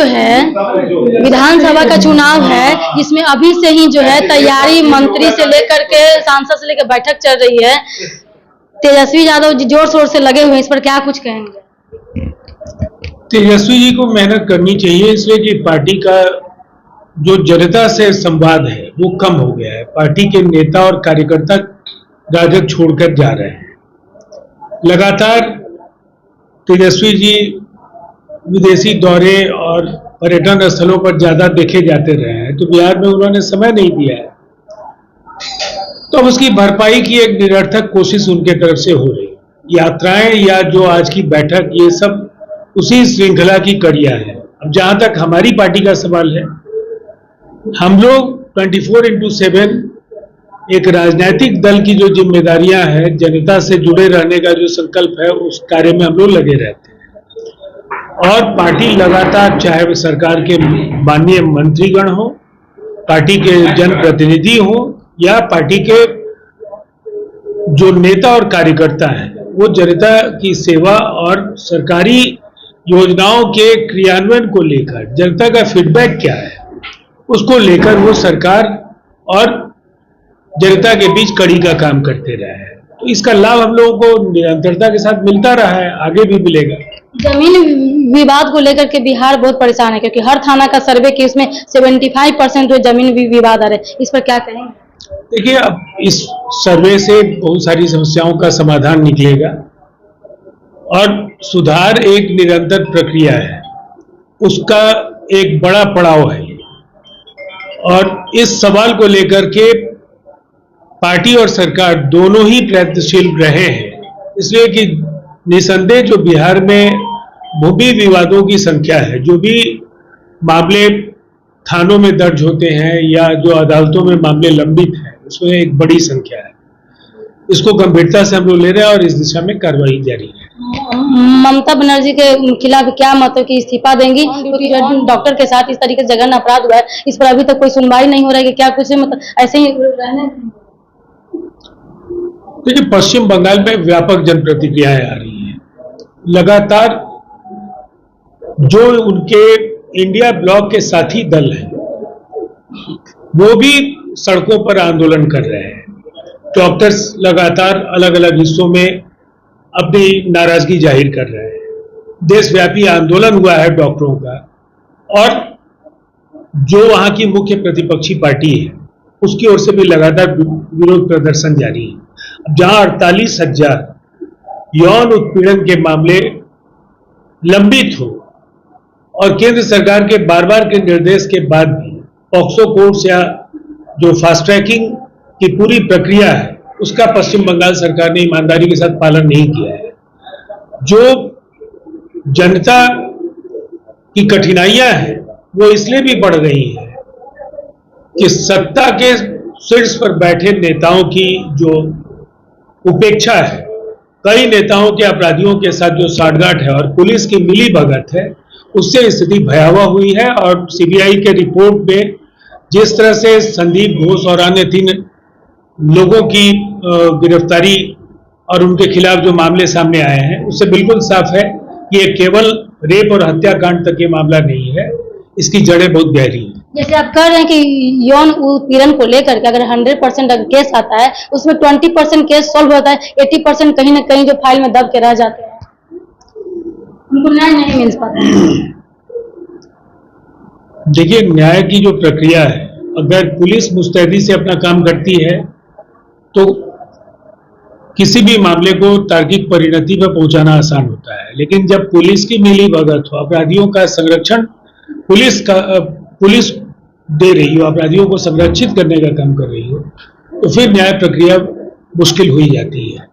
जो है विधानसभा का चुनाव है, इसमें अभी से ही जो है तैयारी मंत्री से लेकर के सांसद से लेकर बैठक चल रही है। तेजस्वी यादव जी जोर शोर से लगे हुए हैं, इस पर क्या कुछ कहेंगे? तेजस्वी जी को मेहनत करनी चाहिए, इसलिए कि पार्टी का जो जनता से संवाद है वो कम हो गया है। पार्टी के नेता और कार्यकर्ता राजग छोड़कर जा रहे हैं। लगातार तेजस्वी जी विदेशी दौरे और पर्यटन स्थलों पर ज्यादा देखे जाते रहे हैं, तो बिहार में उन्होंने समय नहीं दिया है, तो अब उसकी भरपाई की एक निरर्थक कोशिश उनके तरफ से हो रही है। यात्राएं या जो आज की बैठक, ये सब उसी श्रृंखला की कड़ियां हैं। अब जहां तक हमारी पार्टी का सवाल है, हम लोग 24/7 एक राजनीतिक दल की जो जिम्मेदारियां हैं, जनता से जुड़े रहने का जो संकल्प है, उस कार्य में हम लोग लगे रहते हैं। और पार्टी लगातार, चाहे वो सरकार के माननीय मंत्रीगण हो, पार्टी के जनप्रतिनिधि हो या पार्टी के जो नेता और कार्यकर्ता हैं, वो जनता की सेवा और सरकारी योजनाओं के क्रियान्वयन को लेकर जनता का फीडबैक क्या है, उसको लेकर वो सरकार और जनता के बीच कड़ी का काम करते रहे हैं। तो इसका लाभ हम लोगों को निरंतरता के साथ मिलता रहा है, आगे भी मिलेगा। जमीन विवाद को लेकर के बिहार बहुत परेशान है, क्योंकि हर थाना का सर्वे की उसमें 75% जो जमीन विवाद आ रहे हैं, इस पर क्या कहेंगे? देखिए, अब इस सर्वे से बहुत सारी समस्याओं का समाधान निकलेगा और सुधार एक निरंतर प्रक्रिया है, उसका एक बड़ा पड़ाव है। और इस सवाल को लेकर के पार्टी और सरकार दोनों ही प्रयत्नशील रहे हैं, इसलिए कि निसंदेह जो बिहार में भूमि विवादों की संख्या है, जो भी मामले थानों में दर्ज होते हैं या जो अदालतों में मामले लंबित हैं, उसमें एक बड़ी संख्या है। इसको गंभीरता से हम लोग ले रहे हैं और इस दिशा में कार्रवाई जारी है। ममता बनर्जी के खिलाफ क्या मतलब कि इस्तीफा देंगी, क्योंकि डॉक्टर के साथ इस तरीके से जघन्य अपराध हुआ है, इस पर अभी तक कोई सुनवाई नहीं हो रहा है कि क्या कुछ मतलब ऐसे ही रहने? देखिए, पश्चिम बंगाल में व्यापक जन प्रतिक्रियाएं आ रही हैं। लगातार जो उनके इंडिया ब्लॉक के साथी दल हैं, वो भी सड़कों पर आंदोलन कर रहे हैं। डॉक्टर्स लगातार अलग अलग हिस्सों में अपनी नाराजगी जाहिर कर रहे हैं। देशव्यापी आंदोलन हुआ है डॉक्टरों का, और जो वहां की मुख्य प्रतिपक्षी पार्टी है, उसकी ओर से भी लगातार विरोध प्रदर्शन जारी है। अब जहां 48,000 यौन उत्पीड़न के मामले लंबित हो और केंद्र सरकार के बार बार के निर्देश के बाद भी पॉक्सो कोर्ट्स या जो फास्ट ट्रैकिंग की पूरी प्रक्रिया है, उसका पश्चिम बंगाल सरकार ने ईमानदारी के साथ पालन नहीं किया है। जो जनता की कठिनाइयां हैं, वो इसलिए भी बढ़ गई है कि सत्ता के शीर्ष पर बैठे नेताओं की जो उपेक्षा है, कई नेताओं के अपराधियों के साथ जो साठगांठ है और पुलिस की मिली भगत है, उससे स्थिति भयावह हुई है। और सीबीआई के रिपोर्ट में जिस तरह से संदीप घोष और अन्य 3 लोगों की गिरफ्तारी और उनके खिलाफ जो मामले सामने आए हैं, उससे बिल्कुल साफ है कि ये केवल रेप और हत्याकांड तक ये मामला नहीं है, इसकी जड़ें बहुत गहरी हैं। जैसे आप कह रहे हैं कि यौन उत्पीड़न को लेकर के अगर 100% अगर केस आता है, उसमें 20% केस सॉल्व होता है, 80% कहीं ना कहीं जो फाइल में दब के रह जाते हैं, उनको न्याय नहीं मिल पाता। देखिए, न्याय की जो प्रक्रिया है, अगर पुलिस मुस्तैदी से अपना काम करती है तो किसी भी मामले को तार्किक परिणति पर पहुंचाना आसान होता है। लेकिन जब पुलिस की मिली भगत हो, अपराधियों का संरक्षण पुलिस दे रही हो, अपराधियों को संरक्षित करने का काम कर रही हो, तो फिर न्याय प्रक्रिया मुश्किल हुई जाती है।